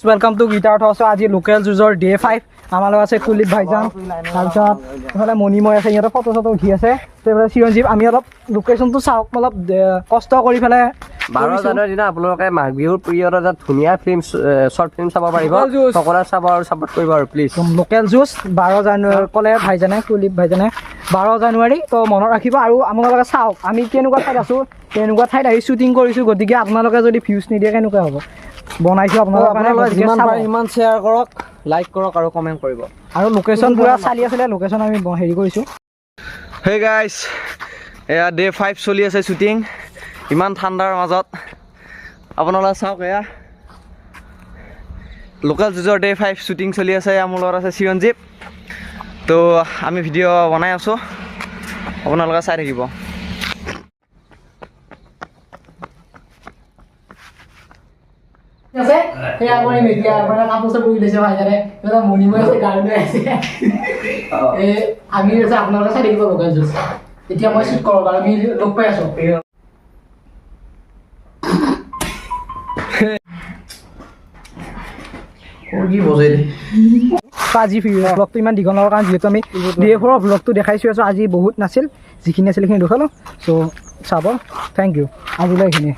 welcome to guitar toss आज local जुजर day 5 आमार लग আছে কুলিপ ভাইজান তাৰপিছত এফালে মণিময় আছে ইহঁতৰ ফটো চটো উঠি আছে তো এফালে চিৰঞ্জীৱ আমি অলপ লোকেশ্যনটো চাওক অলপ কষ্ট কৰি ফেলে 12 জানুৱাৰীৰ দিনা আপোনালোকে মাঘ বিহুৰ পিৰিয়ডত এটা ধুনীয়া ফিল্ম শৰ্ট ফিল্ম চাব পাৰিব সকলোৱে চাব আৰু সাপোৰ্ট কৰিব আৰু প্লিজ লোকেল জুচ 12 জানুৱাৰী কলে ভাইজানে কুলিপ ভাইজানে 12 জানুৱাৰী তো মনত ৰাখিব আৰু আপোনালোকে চাওক আমি কেনেকুৱা ঠাইত আছো কেনেকুৱা ঠাইত আহি শুটিং কৰিছো গতিকে আপোনালোকে যদি ভিউজ নিদিয়ে কেনেকুৱা হ'ব বনাইছো আপোনালোকে যিমান পাৰে ইমান শেয়াৰ কৰক লাইক কৰক আৰু কমেন্ট কৰিব আৰু লোকেশ্যন পুৰা চালি আছে লোকেশ্যন আমি হেৰি কৰিছো হে গাইস এয়া ডে 5 চলি আছে শুটিং ইমান ঠাণ্ডাৰ মাজত আপোনালোকে চাওক এয়া লোকেল জুজৰ ডে 5 শুটিং চলি আছে মোৰ লগত আছে চিৰঞ্জীৱ তো আমি ভিডিঅ' বনাই আছো আপোনালোকে চাই থাকিব আছে এই আপুনি মিডিয়া মানে কাপোৰ বহি লৈছে ভাইজানে এটা মণিময় আছে গাড়ী লৈ আছে এই আমি আছে আপোনালোকে চাই দেখিব লোকেল জুচ এতিয়া মই শুট কৰোঁ আৰু আমি লগ পাই আছো কি বজে আজি ব্লগটো ইমান দীঘল হোৱাৰ কাৰণে যিহেতু আমি ডে4ৰ ব্লগটো দেখাইছোঁ আছোঁ আজি বহুত নাছিল যিখিনি আছিল সেইখিনি দেখালোঁ চ' চাব থেংক ইউ আজিলৈ এইখিনিয়ে